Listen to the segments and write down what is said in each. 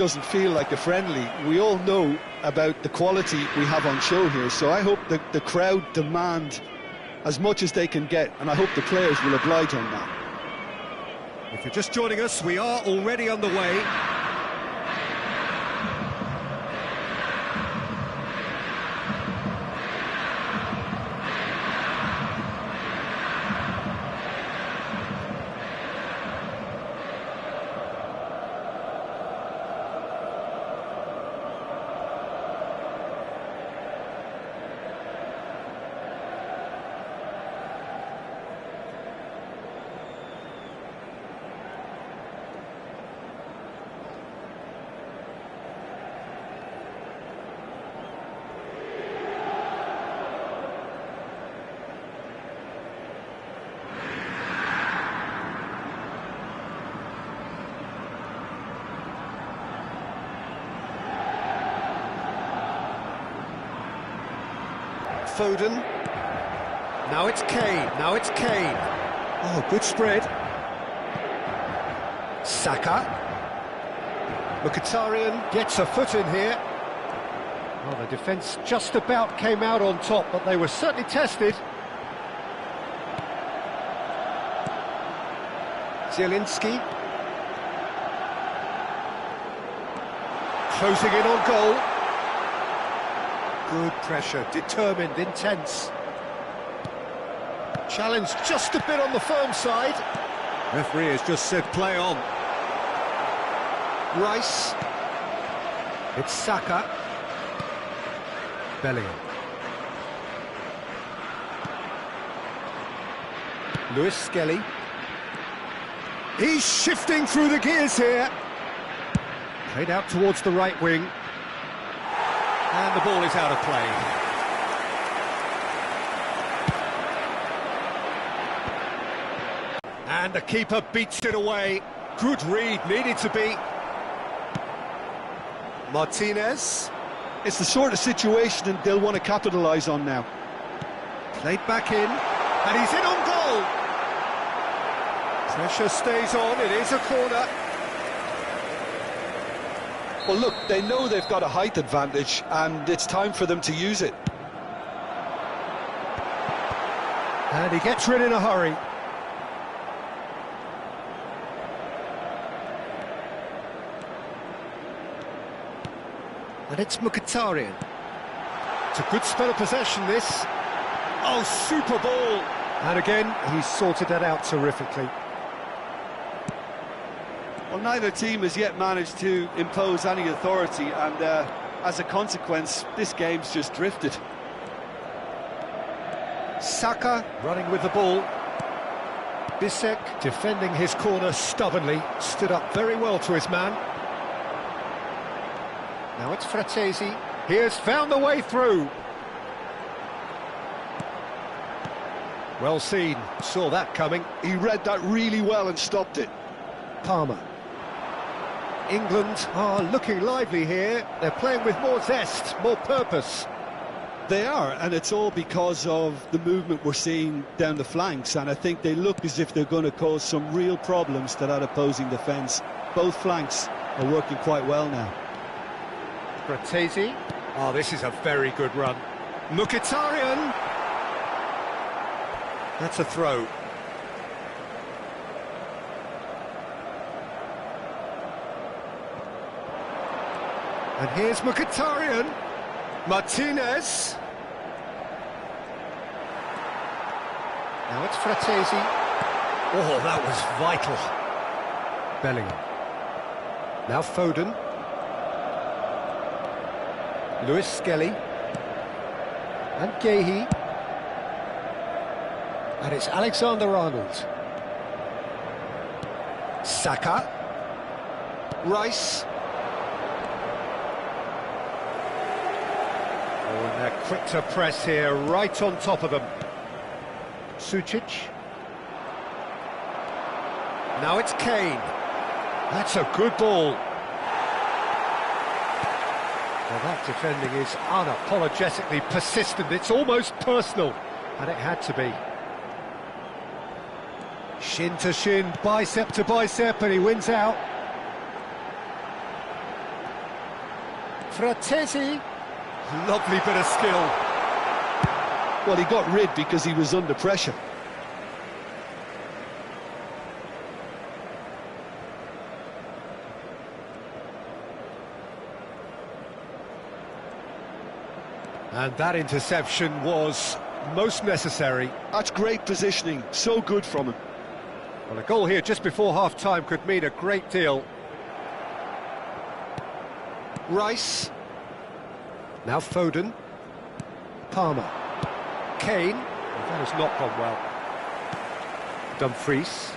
doesn't feel like a friendly. We all know about the quality we have on show here, so I hope that the crowd demand as much as they can get, and I hope the players will oblige on that. If you're just joining us, we are already underway. Foden. Now it's Kane. Oh, good spread. Saka. Mkhitaryan gets a foot in here. Well, the defence just about came out on top, but they were certainly tested. Zielinski. Closing in on goal. Good pressure, determined, intense. Challenge just a bit on the firm side. Referee has just said play on. Rice. It's Saka. Bellingham. Lewis Skelly. He's shifting through the gears here. Played out towards the right wing. And the ball is out of play. And the keeper beats it away. Good read, needed to be. Martinez. It's the sort of situation that they'll want to capitalise on now. Played back in, and he's in on goal. Pressure stays on, it is a corner. Well, look, they know they've got a height advantage, and it's time for them to use it. And he gets rid in a hurry. And it's Mkhitaryan. It's a good spell of possession, this. Oh, super ball! And again, he's sorted that out terrifically. Well, neither team has yet managed to impose any authority, and as a consequence, this game's just drifted. Saka running with the ball. Bisek defending his corner stubbornly, stood up very well to his man. Now it's Fratesi. He has found the way through. Well seen, saw that coming. He read that really well and stopped it. Palmer. England are looking lively here. They're playing with more zest, more purpose. They are, and it's all because of the movement we're seeing down the flanks, and I think they look as if they're going to cause some real problems to that opposing defence. Both flanks are working quite well now. Fratesi. Oh, this is a very good run. Mkhitaryan. That's a throw. And here's Mkhitaryan. Martinez. Now it's Fratesi. Oh, that was vital. Bellingham. Now Foden. Lewis Skelly. And Gehi. And it's Alexander-Arnold. Saka. Rice. Oh, and they're quick to press here, right on top of them. Sucic. Now it's Kane. That's a good ball. Well, that defending is unapologetically persistent. It's almost personal, and it had to be. Shin to shin, bicep to bicep, and he wins out. Fratesi. Lovely bit of skill. Well, he got rid because he was under pressure. And that interception was most necessary. That's great positioning, so good from him. Well, a goal here just before half-time could mean a great deal. Rice. Now Foden. Palmer. Kane. Well, that has not gone well. Dumfries.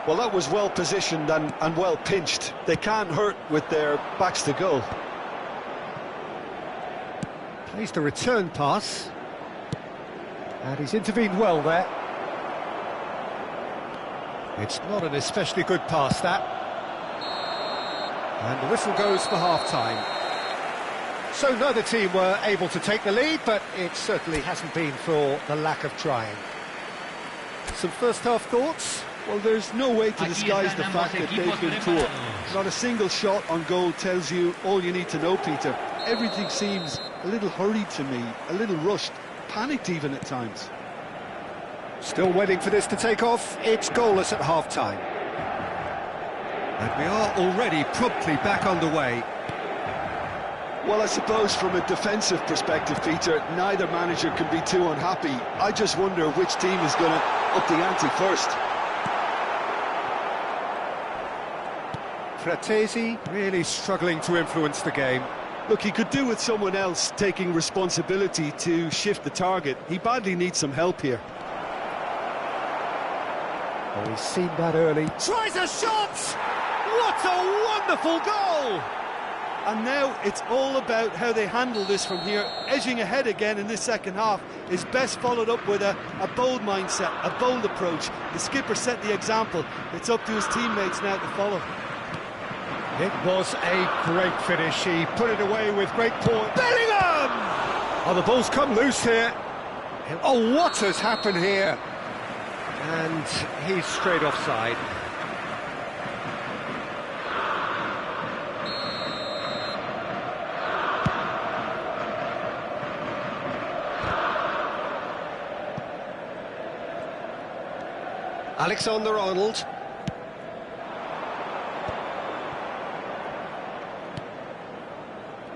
Well, that was well positioned and well pinched. They can't hurt with their backs to goal. Plays the return pass. And he's intervened well there. It's not an especially good pass, that. And the whistle goes for half-time. So neither team were able to take the lead, but it certainly hasn't been for the lack of trying. Some first-half thoughts? Well, there's no way to disguise the fact that they've been poor. Not a single shot on goal tells you all you need to know, Peter. Everything seems a little hurried to me, a little rushed, panicked even at times. Still waiting for this to take off. It's goalless at half-time. And we are already promptly back underway. Well, I suppose from a defensive perspective, Peter, neither manager can be too unhappy. I just wonder which team is going to up the ante first. Fratesi really struggling to influence the game. Look, he could do with someone else taking responsibility to shift the target. He badly needs some help here. Oh, he's seen that early. Tries a shot! What a wonderful goal! And now it's all about how they handle this from here. Edging ahead again in this second half is best followed up with a bold mindset, a bold approach. The skipper set the example. It's up to his teammates now to follow. It was a great finish. He put it away with great poise. Bellingham! Oh, the ball's come loose here. Oh, what has happened here? And he's straight offside. Alexander-Arnold.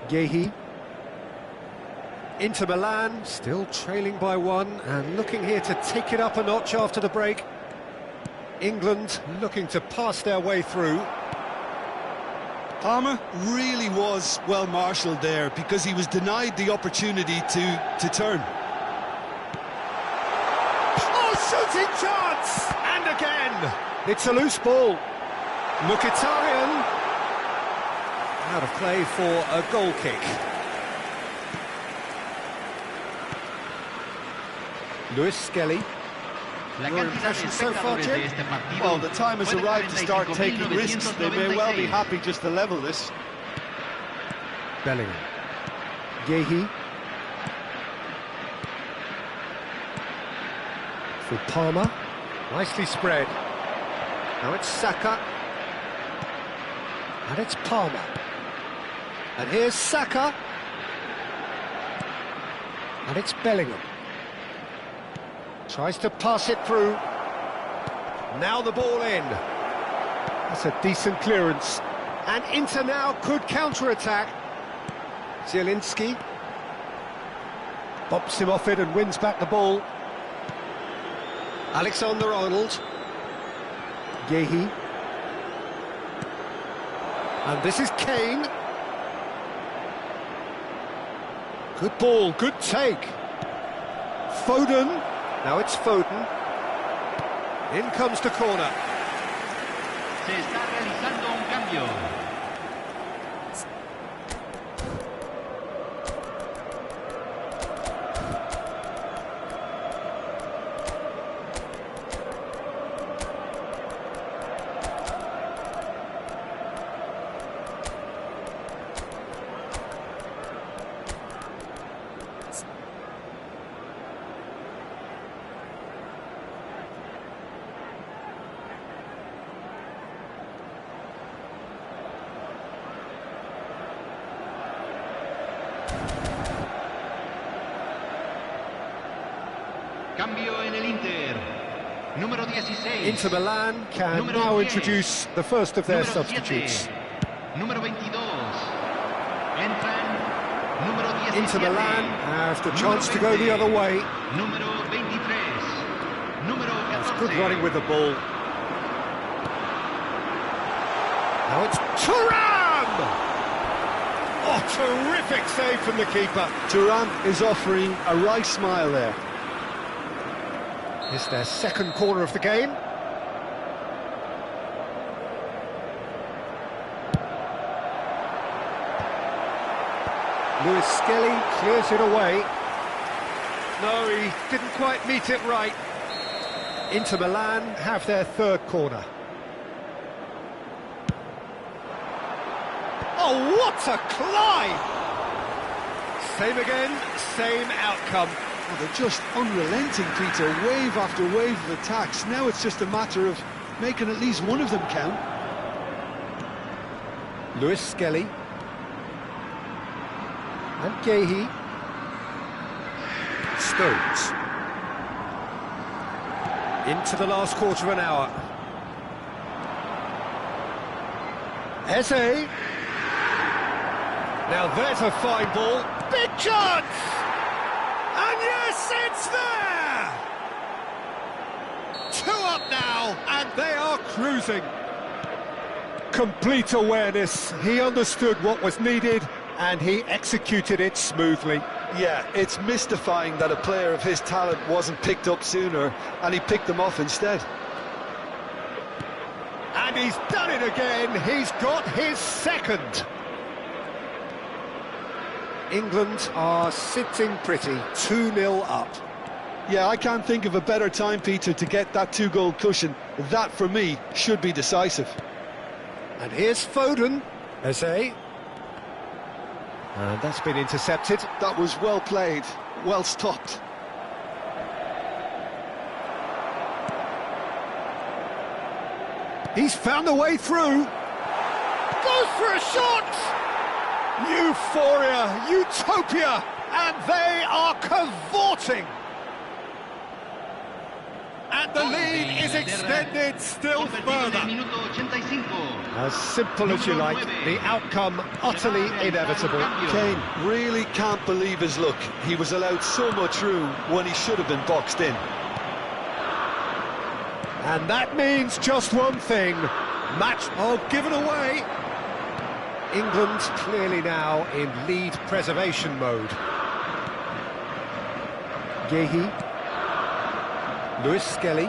Yehi. Into Milan, still trailing by one, and looking here to take it up a notch after the break. England looking to pass their way through. Palmer really was well marshalled there because he was denied the opportunity to turn. Oh, shooting chance! And again! It's a loose ball. Mkhitaryan. Out of play for a goal kick. Lewis Skelly. Your impression so far, Jim? Well, the time has arrived to start taking risks. They may well be happy just to level this. Bellingham. Yehi. For Palmer. Nicely spread. Now it's Saka. And it's Palmer. And here's Saka. And it's Bellingham. Tries to pass it through. Now the ball in. That's a decent clearance. And Inter now could counter-attack. Zielinski. Bops him off it and wins back the ball. Alexander-Arnold. Yehi. And this is Kane. Good ball, good take. Foden. Now it's Foden. In comes the corner. Se está realizando un cambio. Cambio en el Inter. Número 16. Inter Milan can Número now 10. introduce the first of their Número substitutes. 7. Número 22. Entran. Número 17. Inter Milan have the chance to go the 20. other way. Número 23. Número 14. It's good running with the ball. Now it's Thuram! Oh, terrific save from the keeper. Thuram is offering a right smile there. It's their second corner of the game. Lewis Skelly clears it away. No, he didn't quite meet it right. Inter Milan have their third corner. Oh, what a climb! Same again, same outcome. Oh, they're just unrelenting, Peter, wave after wave of attacks. Now it's just a matter of making at least one of them count. Lewis Skelly. And Gehi. Stones. Into the last quarter of an hour. Eze. Now there's a fine ball. Big chance! And yes, it's there! 2 up now, and they are cruising. Complete awareness. He understood what was needed, and he executed it smoothly. Yeah, it's mystifying that a player of his talent wasn't picked up sooner, and he picked them off instead. And he's done it again. He's got his second. England are sitting pretty, 2-0 up. Yeah, I can't think of a better time, Peter, to get that 2-goal cushion. That, for me, should be decisive. And here's Foden. Eze. And that's been intercepted. That was well played, well stopped. He's found a way through. Goes for a shot! Euphoria, utopia, and they are cavorting. And the lead is extended still further. As simple as you like, the outcome utterly inevitable. Kane really can't believe his luck. He was allowed so much room when he should have been boxed in. And that means just one thing. Match given away. England clearly now in lead preservation mode. Gehi. Lewis Skelly.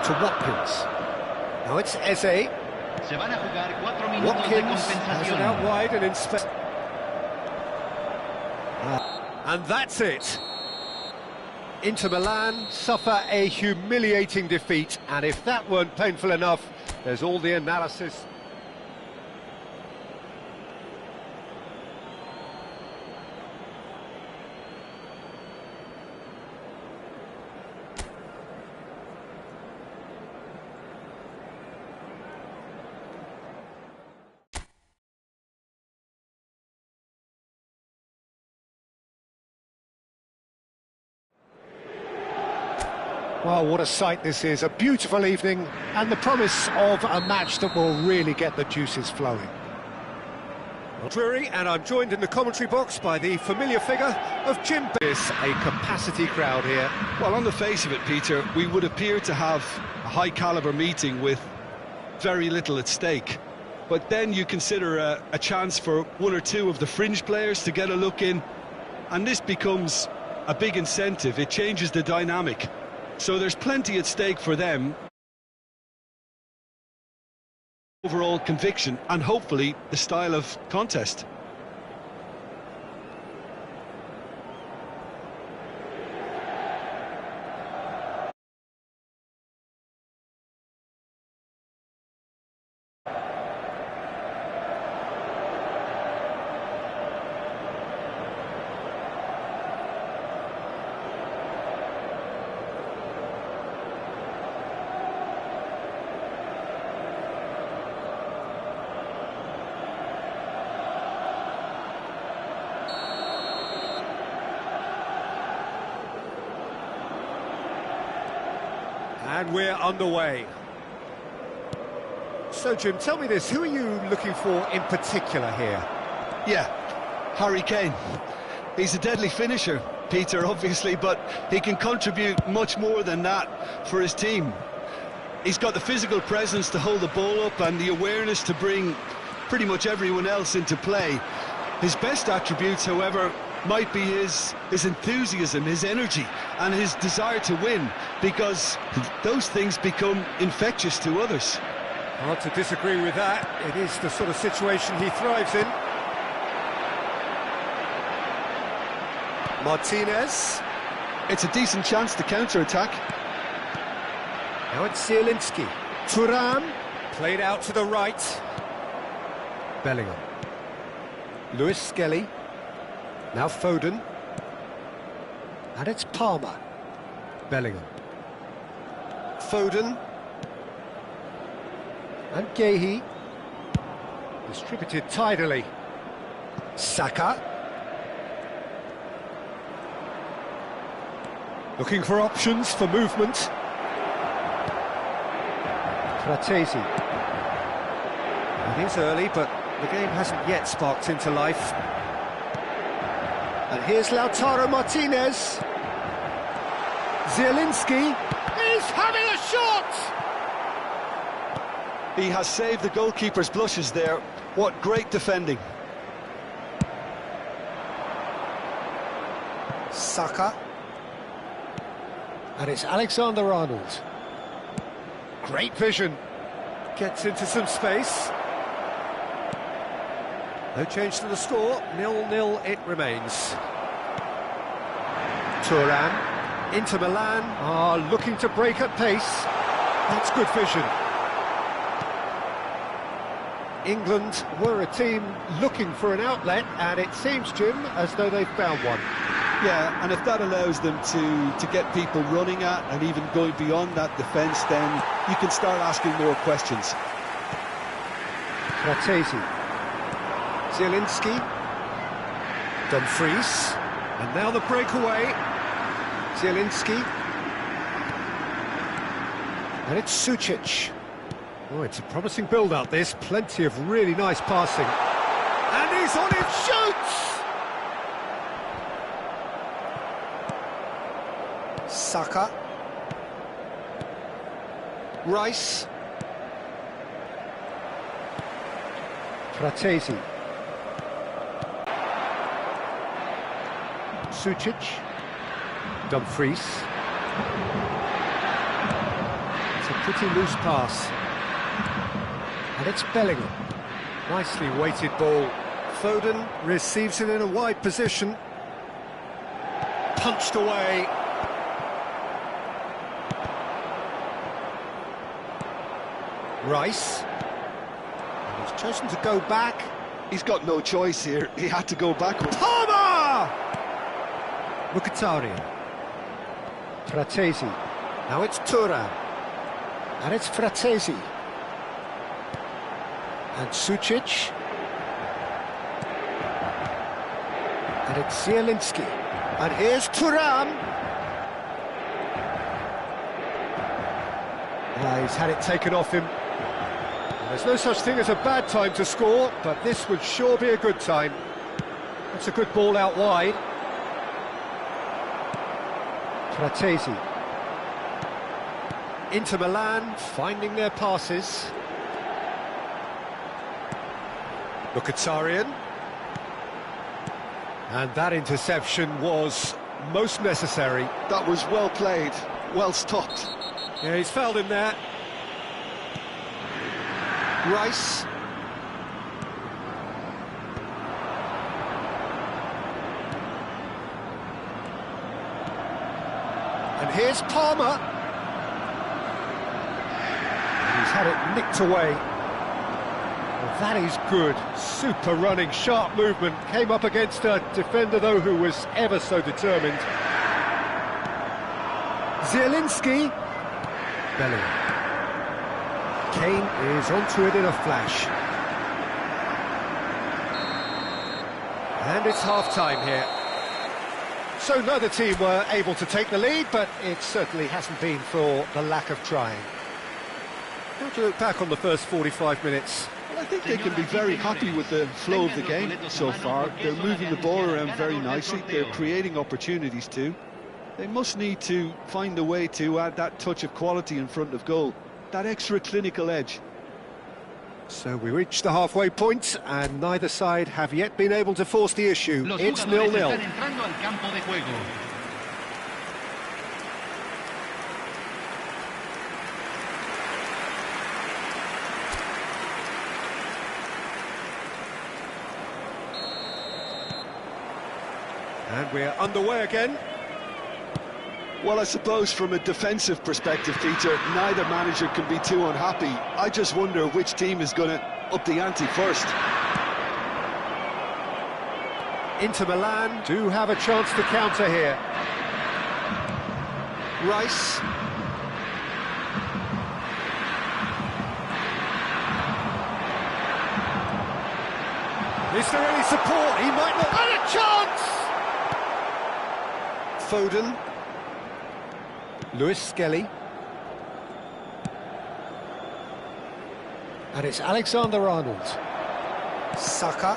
To Watkins. Now it's Eze. Watkins has it out wide and inspect. And that's it. Inter Milan suffer a humiliating defeat, and if that weren't painful enough, there's all the analysis. Well, what a sight this is, a beautiful evening, and the promise of a match that will really get the juices flowing. Drury, and I'm joined in the commentary box by the familiar figure of Jim Billis, a capacity crowd here. Well, on the face of it, Peter, we would appear to have a high-caliber meeting with very little at stake. But then you consider a chance for one or two of the fringe players to get a look in, and this becomes a big incentive. It changes the dynamic. So there's plenty at stake for them. Overall conviction and hopefully the style of contest. And we're underway. So, Jim, tell me this, who are you looking for in particular here? Yeah, Harry Kane. He's a deadly finisher, Peter, obviously, but he can contribute much more than that for his team. He's got the physical presence to hold the ball up and the awareness to bring pretty much everyone else into play. His best attributes, however, might be his enthusiasm, his energy, and his desire to win, because those things become infectious to others. Hard to disagree with that. It is the sort of situation he thrives in. Martinez. It's a decent chance to counter-attack. Now it's Zielinski. Thuram. Played out to the right. Bellingham. Lewis Skelly. Now Foden. And it's Palmer. Bellingham. Foden. And Gehi. Distributed tidily. Saka. Looking for options for movement. Fratesi. It is early, but the game hasn't yet sparked into life. And here's Lautaro Martinez. Zielinski. He's having a shot! He has saved the goalkeeper's blushes there. What great defending. Saka. And it's Alexander-Arnold. Great vision. Gets into some space. No change to the score. 0-0 it remains. Thuram. Inter Milan are looking to break at pace. That's good vision. England were a team looking for an outlet, and it seems, Jim, as though they've found one. Yeah, and if that allows them to get people running at and even going beyond that defence, then you can start asking more questions. Fratesi. Zielinski. Dumfries. And now the breakaway. Zielinski. And it's Sucic. Oh, it's a promising build-up, this. Plenty of really nice passing. And he's on it, shoots! Saka. Rice. Fratesi. Sucic. Dumfries. It's a pretty loose pass. And it's Bellingham. Nicely weighted ball. Foden receives it in a wide position. Punched away. Rice. He's chosen to go back. He's got no choice here. He had to go backwards. Palmer! Mkhitaryan. Fratesi. Now it's Thuram. And it's Fratesi. And Sucic. And it's Zielinski. And here's Thuram. He's had it taken off him. There's no such thing as a bad time to score, but this would sure be a good time. That's a good ball out wide. Fratesi. Inter Milan finding their passes. Mkhitaryan. And that interception was most necessary. That was well played, well stopped. Yeah, he's fouled him there. Rice. And here's Palmer. He's had it nicked away. Well, that is good. Super running, sharp movement. Came up against a defender, though, who was ever so determined. Zielinski. Bellingham. Kane is onto it in a flash. And it's half-time here. So neither team were able to take the lead, but it certainly hasn't been for the lack of trying. How do you look back on the first 45 minutes? Well, I think they can be very happy with the flow of the game so far. They're moving the ball around very nicely. They're creating opportunities too. They must need to find a way to add that touch of quality in front of goal, that extra clinical edge. So we reach the halfway point, and neither side have yet been able to force the issue. It's 0-0. And we're underway again. Well, I suppose from a defensive perspective, Peter, neither manager can be too unhappy. I just wonder which team is going to up the ante first. Inter Milan do have a chance to counter here. Rice. Is there any support? He might not... And a chance! Foden. Lewis Skelly. And it's Alexander-Arnold. Saka.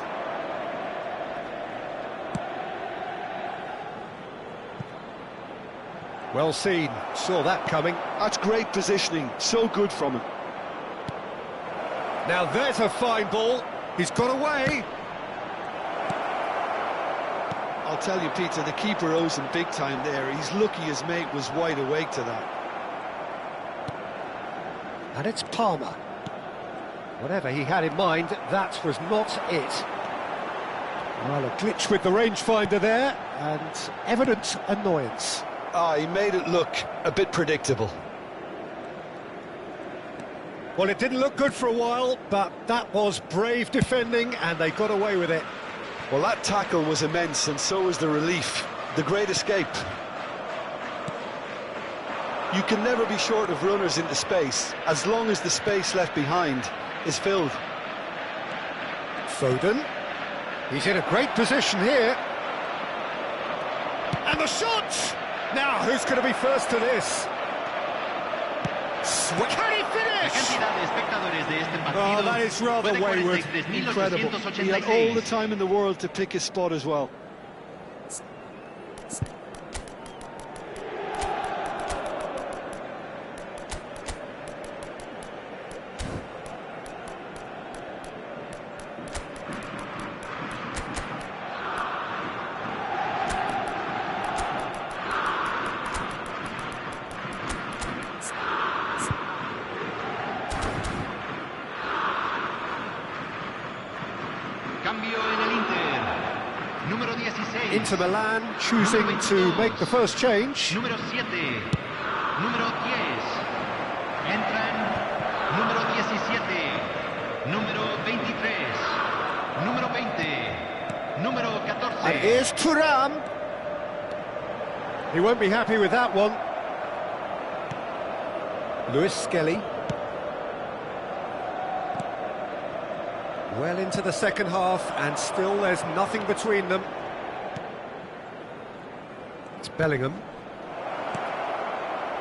Well seen, saw that coming. That's great positioning, so good from him. Now there's a fine ball, he's got away. I'll tell you, Peter, the keeper owes him big time there. He's lucky his mate was wide awake to that. And it's Palmer. Whatever he had in mind, that was not it. Well, a glitch with the rangefinder there, and evident annoyance. He made it look a bit predictable. Well, it didn't look good for a while, but that was brave defending, and they got away with it. Well, that tackle was immense, and so was the relief. The great escape. You can never be short of runners into space, as long as the space left behind is filled. Foden. He's in a great position here. And the shot! Now, who's going to be first to this? Can he finish? Oh, that is rather wayward. Incredible. He had all the time in the world to pick his spot as well. Inter Milan choosing to make the first change. Número 7, número 10. Entran número 17, número 23, número 20, número 14. And here's Thuram. He won't be happy with that one. Lewis Skelly. Well into the second half, and still there's nothing between them. It's Bellingham.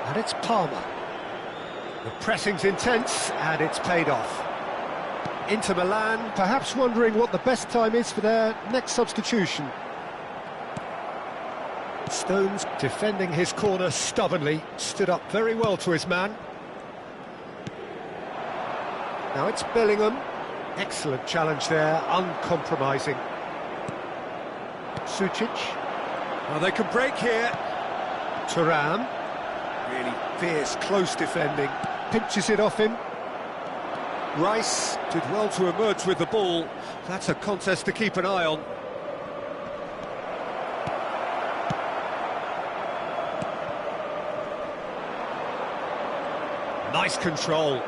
And it's Palmer. The pressing's intense, and it's paid off. Inter Milan perhaps wondering what the best time is for their next substitution. Stones defending his corner stubbornly, stood up very well to his man. Now it's Bellingham. Excellent challenge there, uncompromising. Sucic. Well, they can break here. Thuram. Really fierce, close defending. Pinches it off him. Rice did well to emerge with the ball. That's a contest to keep an eye on. Nice control.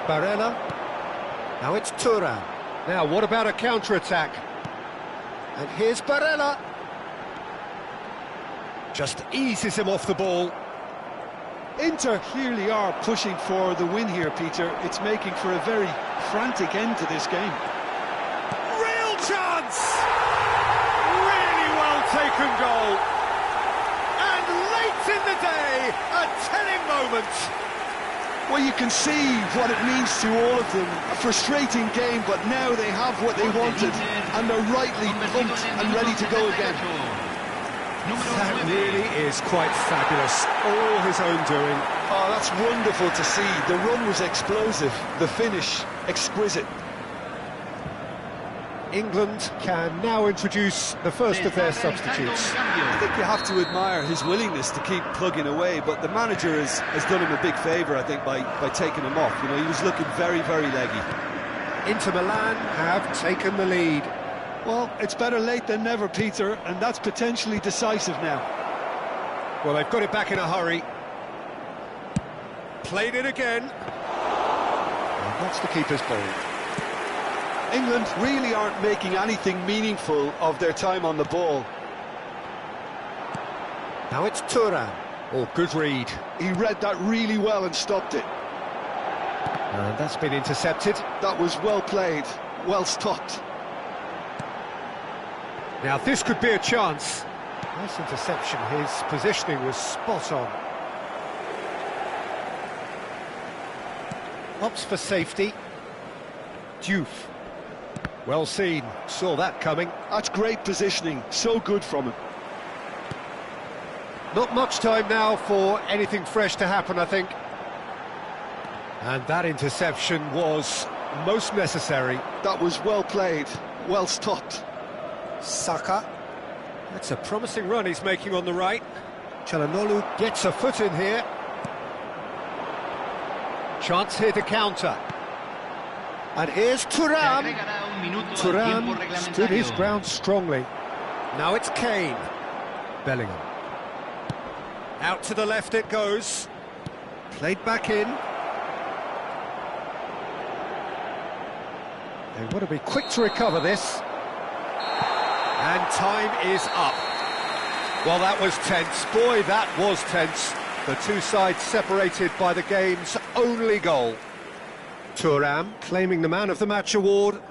Barella. Now it's Thuram. Now, what about a counter-attack? And here's Barella. Just eases him off the ball. Inter clearly are pushing for the win here, Peter. It's making for a very frantic end to this game. Real second goal. And late in the day, a telling moment. Well, you can see what it means to all of them. A frustrating game, but now they have what they wanted, and they're rightly pumped and ready to go again. That really is quite fabulous. All his own doing. Oh, that's wonderful to see. The run was explosive, the finish exquisite. England can now introduce the first of their substitutes. I think you have to admire his willingness to keep plugging away, but the manager has done him a big favour, I think, by taking him off. You know, he was looking very, very leggy. Inter Milan have taken the lead. Well, it's better late than never, Peter, and that's potentially decisive now. Well, they've got it back in a hurry. Played it again. And that's the keeper's ball. England really aren't making anything meaningful of their time on the ball. Now it's Thuram. Oh, good read. He read that really well and stopped it. And that's been intercepted. That was well played, well stopped. Now this could be a chance. Nice interception. His positioning was spot on. Opts for safety. Diouf. Well seen, saw that coming. That's great positioning, so good from him. Not much time now for anything fresh to happen, I think. And that interception was most necessary. That was well played, well stopped. Saka. That's a promising run he's making on the right. Çalhanoğlu gets a foot in here. Chance here to counter. And here's Thuram. Thuram stood his ground strongly. Now it's Kane. Bellingham. Out to the left it goes. Played back in. They want to be quick to recover this. And time is up. Well, that was tense. Boy, that was tense. The two sides separated by the game's only goal. Thuram claiming the Man of the Match award.